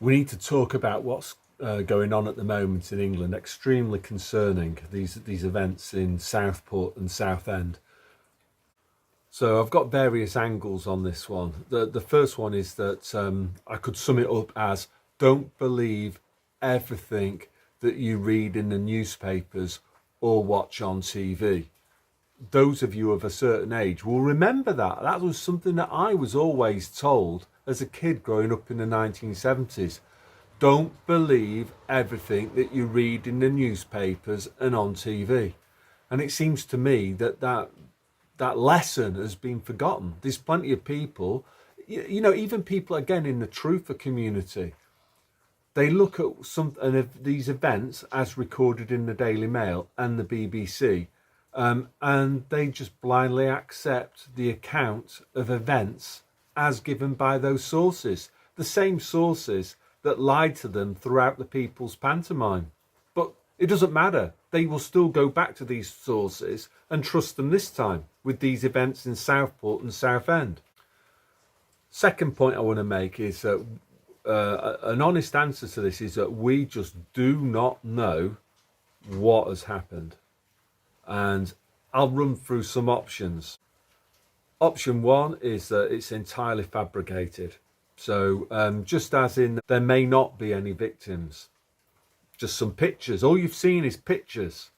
We need to talk about what's going on at the moment in England. Extremely concerning, these events in Southport and Southend. So I've got various angles on this one. The first one is that I could sum it up as: don't believe everything that you read in the newspapers or watch on TV. Those of you of a certain age will remember that. That was something that I was always told as a kid growing up in the 1970s. Don't believe everything that you read in the newspapers and on TV. And it seems to me that lesson has been forgotten. There's plenty of people, even people again in the truther community, they look at some of these events as recorded in the Daily Mail and the BBC, and they just blindly accept the account of events as given by those sources, the same sources that lied to them throughout the People's Pantomime. But it doesn't matter. They will still go back to these sources and trust them this time with these events in Southport and Southend. Second point I want to make is that an honest answer to this is that we just do not know what has happened. And I'll run through some options. Option one is that it's entirely fabricated. So just as in there may not be any victims, just some pictures. All you've seen is pictures.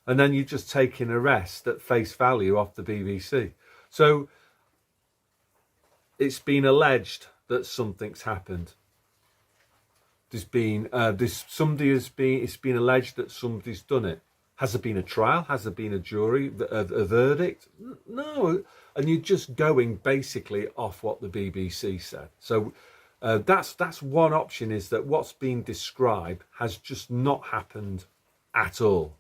And then you're just taking a rest at face value off the BBC. So it's been alleged that something's happened. It's been alleged that somebody's done it. Has there been a trial? Has there been a jury, a verdict? No. And you're just going basically off what the BBC said. So that's one option, is that what's been described has just not happened at all.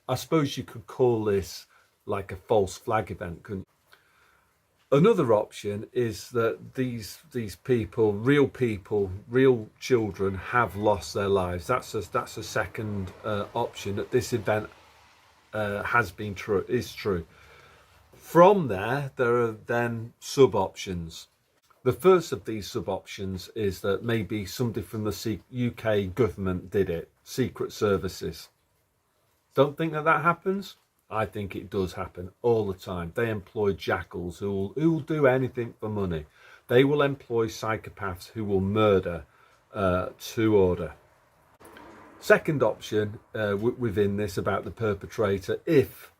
I suppose you could call this like a false flag event, couldn't you? Another option is that these people, real children, have lost their lives. That's a second option, that this event has been true, is true. From there are then sub options. The first of these sub options is that maybe somebody from the UK government did it, secret services. Don't think that happens? I think it does happen all the time. They employ jackals who will do anything for money. They will employ psychopaths who will murder to order. Second option within this about the perpetrator, if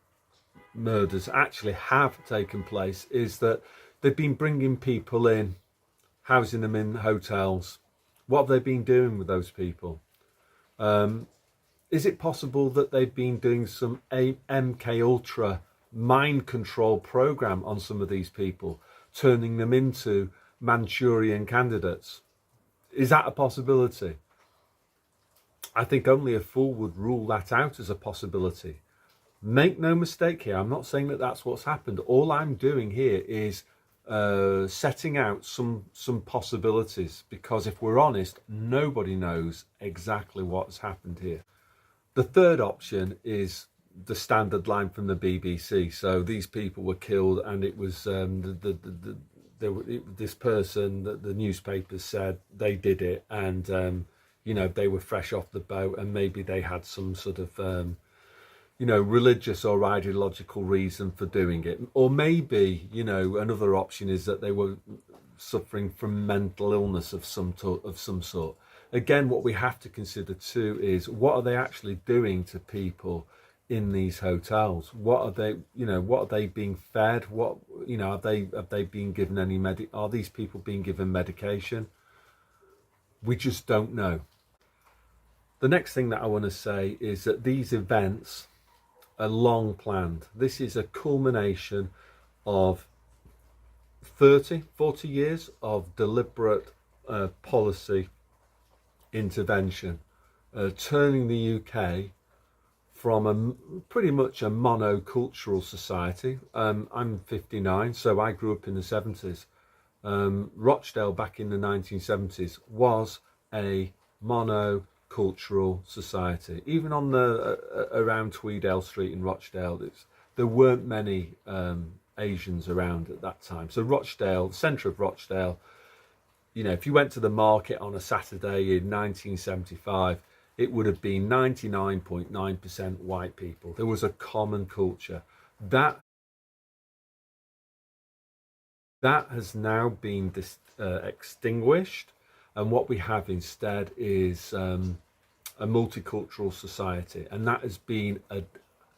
murders actually have taken place, is that they've been bringing people in, housing them in hotels. What have they been doing with those people? Is it possible that they've been doing some MK Ultra mind control program on some of these people, turning them into Manchurian candidates? Is that a possibility? I think only a fool would rule that out as a possibility. Make no mistake here, I'm not saying that that's what's happened. All I'm doing here is setting out some possibilities, because if we're honest, nobody knows exactly what's happened here. The third option is the standard line from the BBC. So these people were killed, and it was this person that the newspapers said they did it, and they were fresh off the boat, and maybe they had some sort of religious or ideological reason for doing it. Or maybe another option is that they were suffering from mental illness of some sort. Again, what we have to consider too is, what are they actually doing to people in these hotels? What are they being fed? Have they been given any are these people being given medication? We just don't know. The next thing that I want to say is that these events are long planned. This is a culmination of 40 years of deliberate policy intervention, turning the UK from pretty much a monocultural society. I'm 59, so I grew up in the 70s. Rochdale back in the 1970s was a monocultural society. Even on around Tweedale Street in Rochdale, there weren't many Asians around at that time. So Rochdale, centre of Rochdale, You know, if you went to the market on a Saturday in 1975, it would have been 99.9% white people. There was a common culture. That has now been extinguished, and what we have instead is a multicultural society, and that has been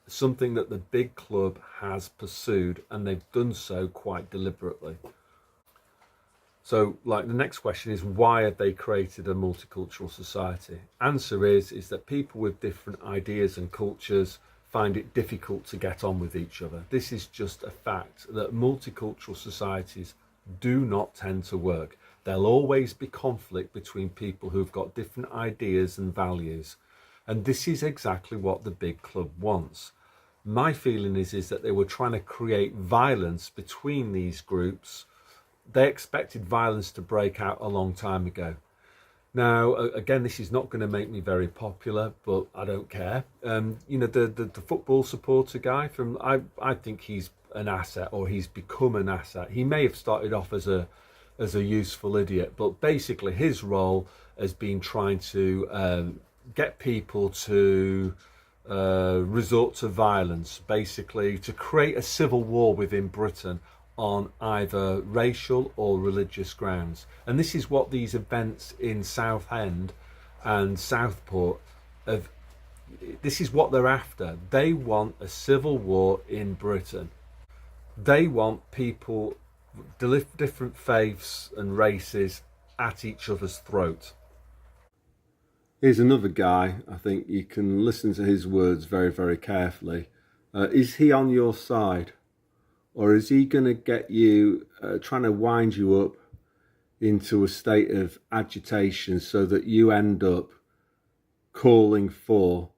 something that the big club has pursued, and they've done so quite deliberately. So, like, the next question is, why have they created a multicultural society? Answer is that people with different ideas and cultures find it difficult to get on with each other. This is just a fact that multicultural societies do not tend to work. There'll always be conflict between people who've got different ideas and values. And this is exactly what the big club wants. My feeling is that they were trying to create violence between these groups. They expected violence to break out a long time ago. Now, again, this is not going to make me very popular, but I don't care. You know, the football supporter guy I think he's an asset, or he's become an asset. He may have started off as a useful idiot, but basically his role has been trying to get people to resort to violence, basically to create a civil war within Britain on either racial or religious grounds. And this is what these events in Southend and Southport have, this is what they're after. They want a civil war in Britain. They want people, different faiths and races, at each other's throat. Here's another guy. I think you can listen to his words very, very carefully. Is he on your side? Or is he going to get you, trying to wind you up into a state of agitation so that you end up calling for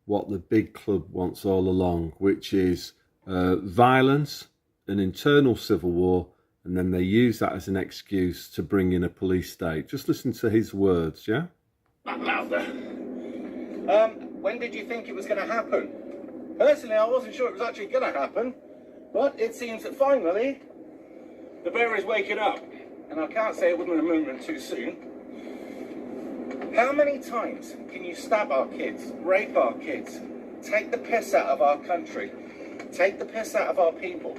what the big club wants all along, which is violence, an internal civil war, and then they use that as an excuse to bring in a police state? Just listen to his words, yeah? Louder. When did you think it was going to happen? Personally, I wasn't sure it was actually going to happen. But it seems that finally, the bear is waking up. And I can't say it wasn't a movement too soon. How many times can you stab our kids, rape our kids, take the piss out of our country, take the piss out of our people,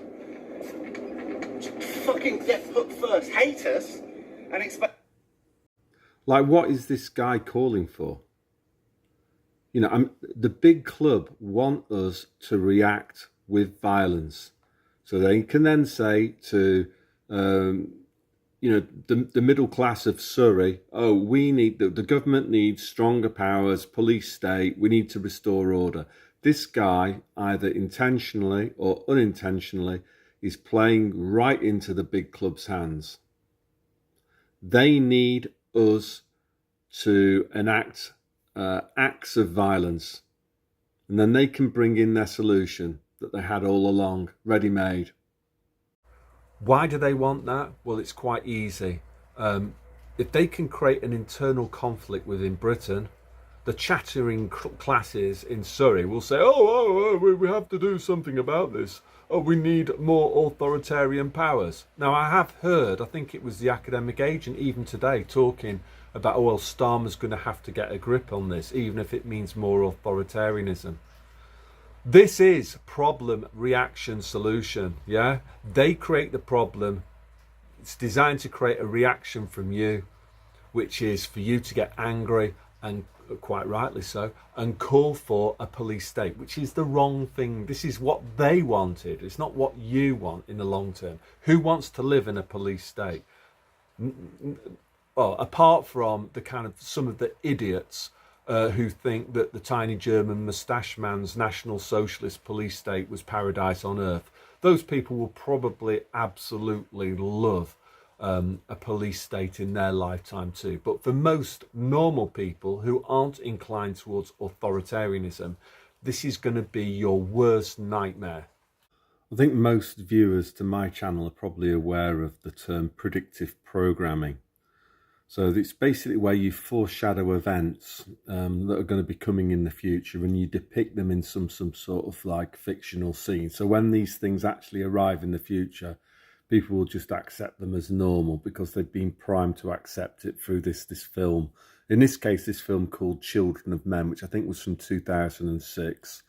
fucking get put first, hate us, and expect... Like, what is this guy calling for? You know, the big club want us to react with violence. So they can then say to, you know, the middle class of Surrey, oh, we need, the government needs stronger powers, police state, we need to restore order. This guy, either intentionally or unintentionally, is playing right into the big club's hands. They need us to enact acts of violence, and then they can bring in their solution that they had all along, ready-made. Why do they want that? Well, it's quite easy. If they can create an internal conflict within Britain, the chattering classes in Surrey will say, we have to do something about this. Oh, we need more authoritarian powers. Now, I have heard, I think it was the academic agent even today, talking about, oh, well, Starmer's going to have to get a grip on this, even if it means more authoritarianism. This is problem, reaction, solution, yeah? They create the problem. It's designed to create a reaction from you, which is for you to get angry, and quite rightly so, and call for a police state, which is the wrong thing. This is what they wanted. It's not what you want in the long term. Who wants to live in a police state? Well, apart from the kind of some of the idiots who think that the tiny German moustache man's National Socialist police state was paradise on earth. Those people will probably absolutely love a police state in their lifetime too. But for most normal people who aren't inclined towards authoritarianism, this is going to be your worst nightmare. I think most viewers to my channel are probably aware of the term predictive programming. So it's basically where you foreshadow events that are going to be coming in the future, and you depict them in some sort of like fictional scene. So when these things actually arrive in the future, people will just accept them as normal because they've been primed to accept it through this film. In this case, this film called Children of Men, which I think was from 2006.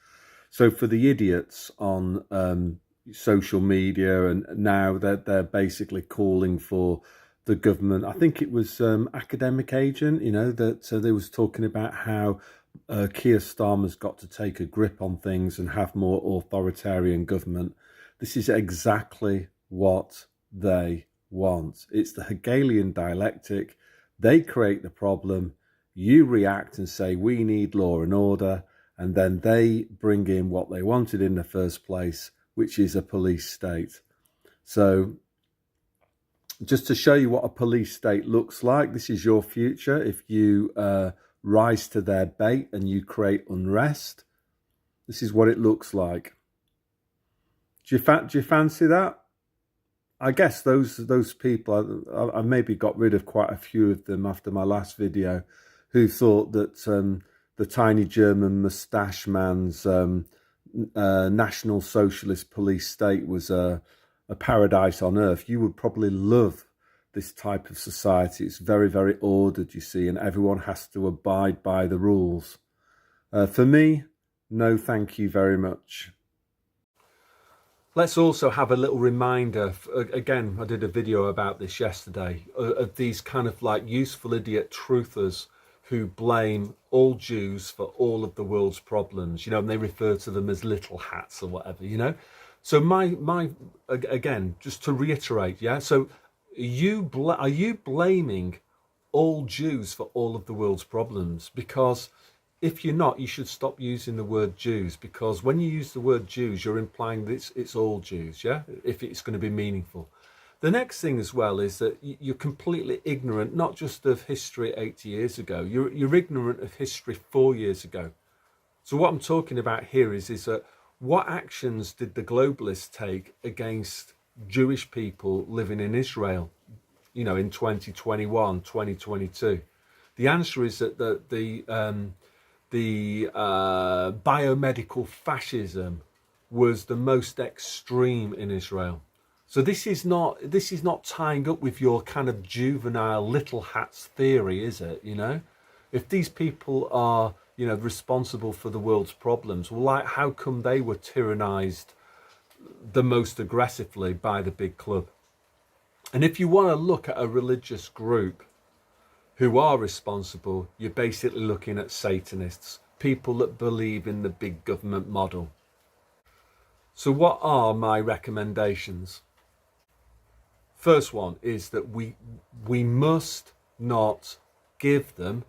So for the idiots on social media, and now they're basically calling for the government. I think it was Academic Agent, you know, that they was talking about how Keir Starmer's got to take a grip on things and have more authoritarian government. This is exactly what they want. It's the Hegelian dialectic. They create the problem, you react and say we need law and order, and then they bring in what they wanted in the first place, which is a police state. So just to show you what a police state looks like, this is your future if you rise to their bait and you create unrest. This is what it looks like. Do you fancy that? I guess those people, I maybe got rid of quite a few of them after my last video, who thought that the tiny German moustache man's National Socialist police state was a paradise on earth. You would probably love this type of society. It's very, very ordered, you see, and everyone has to abide by the rules. For me, no thank you very much. Let's also have a little reminder, again, I did a video about this yesterday, of these kind of like useful idiot truthers who blame all Jews for all of the world's problems, you know, and they refer to them as little hats or whatever, you know. So again, just to reiterate, yeah, so are you blaming all Jews for all of the world's problems? Because if you're not, you should stop using the word Jews, because when you use the word Jews, you're implying that it's all Jews, yeah, if it's going to be meaningful. The next thing as well is that you're completely ignorant, not just of history 80 years ago, you're ignorant of history 4 years ago. So what I'm talking about here is that what actions did the globalists take against Jewish people living in Israel, you know, in 2021, 2022? The answer is that the biomedical fascism was the most extreme in Israel. So this is not tying up with your kind of juvenile little hats theory, is it? You know, if these people are, you know, responsible for the world's problems, well, like, how come they were tyrannized the most aggressively by the big club? And if you want to look at a religious group who are responsible, you're basically looking at Satanists, people that believe in the big government model. So what are my recommendations? First one is that we must not give them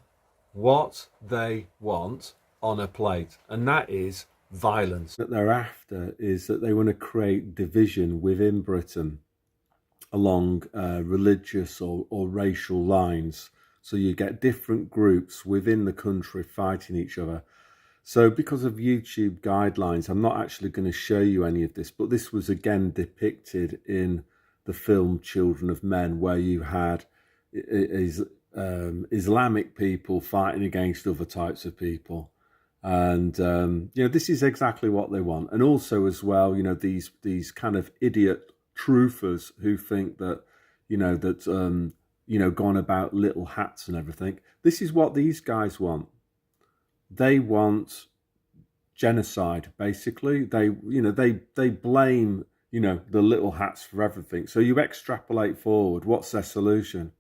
what they want on a plate, and that is violence. What they're after is that they want to create division within Britain along religious or racial lines. So you get different groups within the country fighting each other. So because of YouTube guidelines, I'm not actually going to show you any of this, but this was again depicted in the film Children of Men, where you had Islamic people fighting against other types of people. And, you know, this is exactly what they want. And also as well, you know, these kind of idiot truthers who think that, you know, gone about little hats and everything. This is what these guys want. They want genocide, basically. They blame, you know, the little hats for everything. So you extrapolate forward, what's their solution?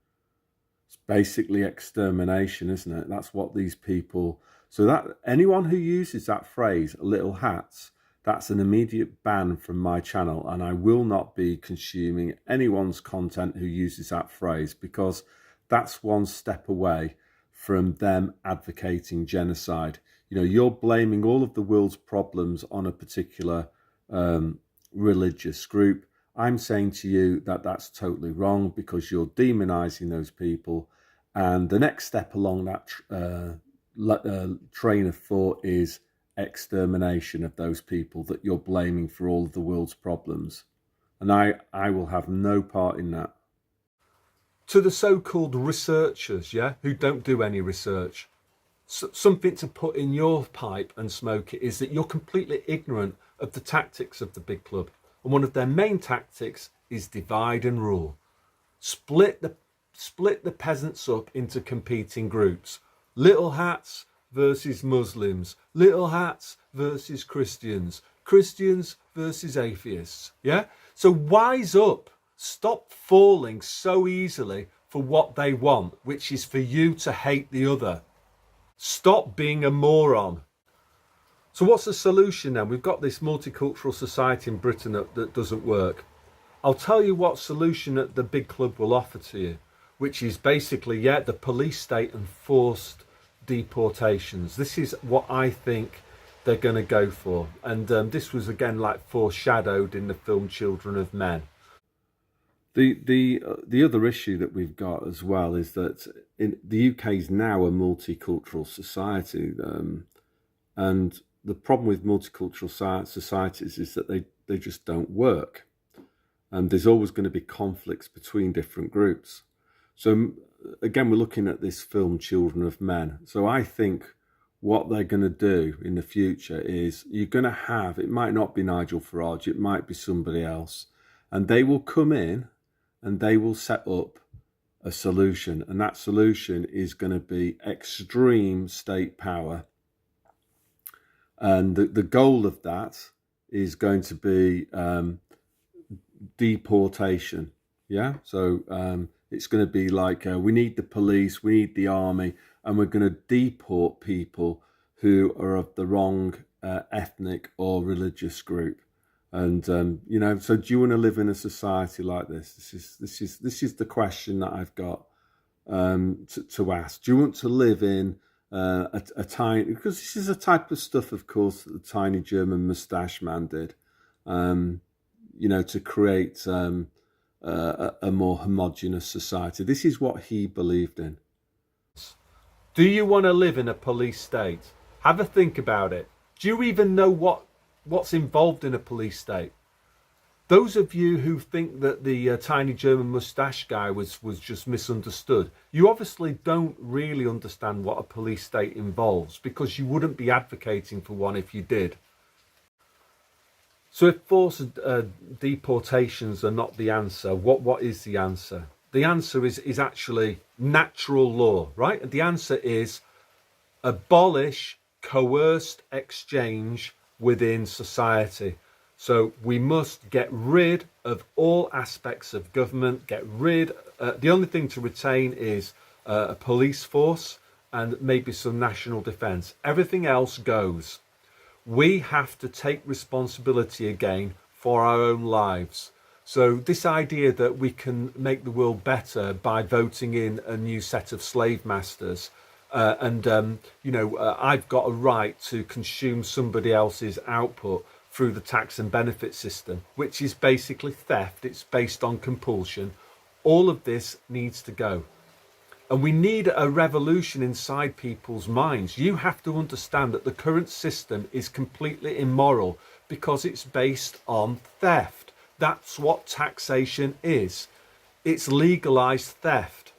It's basically extermination, isn't it? That's what these people... So that anyone who uses that phrase, little hats, that's an immediate ban from my channel, and I will not be consuming anyone's content who uses that phrase, because that's one step away from them advocating genocide. You know, you're blaming all of the world's problems on a particular religious group. I'm saying to you that that's totally wrong, because you're demonizing those people. And the next step along that train of thought is extermination of those people that you're blaming for all of the world's problems. And I will have no part in that. To the so-called researchers, yeah, who don't do any research, something to put in your pipe and smoke it is that you're completely ignorant of the tactics of the big club. And one of their main tactics is divide and rule. Split the peasants up into competing groups. Little hats versus Muslims. Little hats versus Christians. Christians versus atheists. Yeah? So wise up. Stop falling so easily for what they want, which is for you to hate the other. Stop being a moron. So what's the solution then? We've got this multicultural society in Britain that doesn't work. I'll tell you what solution that the big club will offer to you, which is basically, the police state and forced deportations. This is what I think they're going to go for. And this was again like foreshadowed in the film Children of Men. The other issue that we've got as well is that the UK is now a multicultural society, and the problem with multicultural societies is that they just don't work, and there's always going to be conflicts between different groups. So again, we're looking at this film Children of Men. So I think what they're going to do in the future is you're going to have, it might not be Nigel Farage, it might be somebody else, and they will come in and they will set up a solution, and that solution is going to be extreme state power. And the goal of that is going to be deportation. Yeah, so it's going to be like we need the police, we need the army, and we're going to deport people who are of the wrong ethnic or religious group. And so do you want to live in a society like this? This is the question that I've got to ask. Do you want to live in a tiny, because this is a type of stuff, of course, that the tiny German moustache man did, to create a more homogenous society. This is what he believed in. Do you want to live in a police state? Have a think about it. Do you even know what's involved in a police state? Those of you who think that the tiny German moustache guy was just misunderstood, you obviously don't really understand what a police state involves, because you wouldn't be advocating for one if you did. So if forced deportations are not the answer, what is the answer? The answer is actually natural law, right? And the answer is abolish coerced exchange within society. So we must get rid of all aspects of government, the only thing to retain is a police force and maybe some national defence. Everything else goes. We have to take responsibility again for our own lives. So this idea that we can make the world better by voting in a new set of slave masters, I've got a right to consume somebody else's output through the tax and benefit system, which is basically theft. It's based on compulsion. All of this needs to go. And we need a revolution inside people's minds. You have to understand that the current system is completely immoral because it's based on theft. That's what taxation is. It's legalized theft.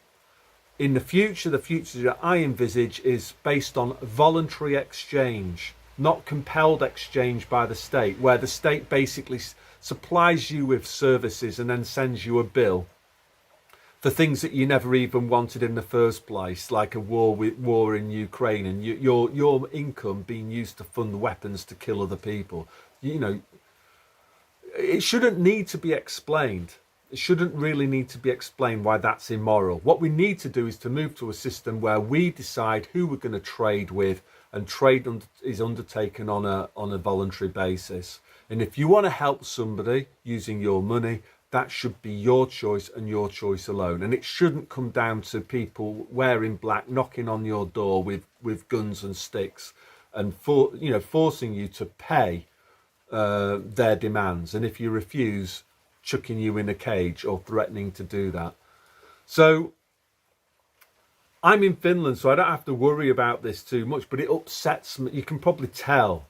In the future that I envisage is based on voluntary exchange, not compelled exchange by the state, where the state basically supplies you with services and then sends you a bill for things that you never even wanted in the first place, like a war in Ukraine, and your income being used to fund weapons to kill other people. It shouldn't need to be explained. It shouldn't really need to be explained why that's immoral. What we need to do is to move to a system where we decide who we're going to trade with, and trade is undertaken on a voluntary basis. And if you want to help somebody using your money, that should be your choice and your choice alone. And it shouldn't come down to people wearing black knocking on your door with guns and sticks and forcing you to pay their demands, and if you refuse, chucking you in a cage or threatening to do that. So I'm in Finland, so I don't have to worry about this too much, but it upsets me. You can probably tell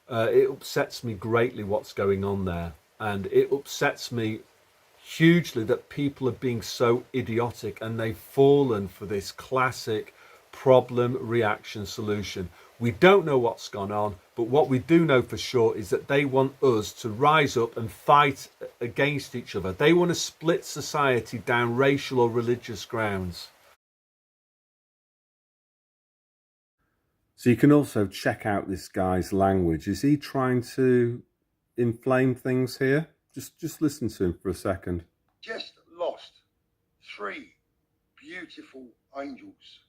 it upsets me greatly what's going on there, and it upsets me hugely that people are being so idiotic, and they've fallen for this classic problem, reaction, solution. We don't know what's gone on, but what we do know for sure is that they want us to rise up and fight against each other. They want to split society down racial or religious grounds. So you can also check out this guy's language. Is he trying to inflame things here? Just listen to him for a second. Just lost 3 beautiful angels.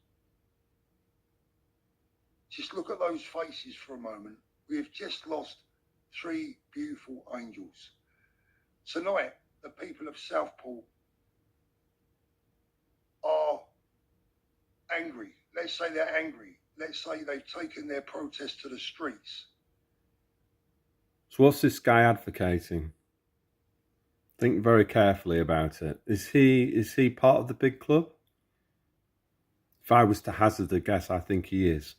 Just look at those faces for a moment. We have just lost 3 beautiful angels. Tonight, the people of Southport are angry. Let's say they're angry. Let's say they've taken their protest to the streets. So what's this guy advocating? Think very carefully about it. Is he part of the big club? If I was to hazard a guess, I think he is.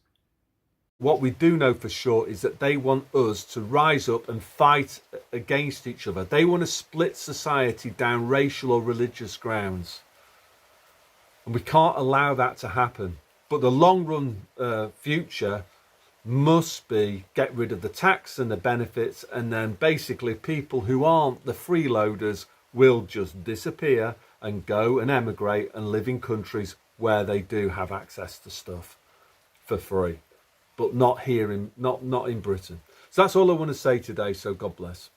What we do know for sure is that they want us to rise up and fight against each other. They want to split society down racial or religious grounds. And we can't allow that to happen. But the long run future must be get rid of the tax and the benefits, and then basically people who aren't the freeloaders will just disappear and go and emigrate and live in countries where they do have access to stuff for free. But not here not in Britain. So that's all I want to say today, so God bless.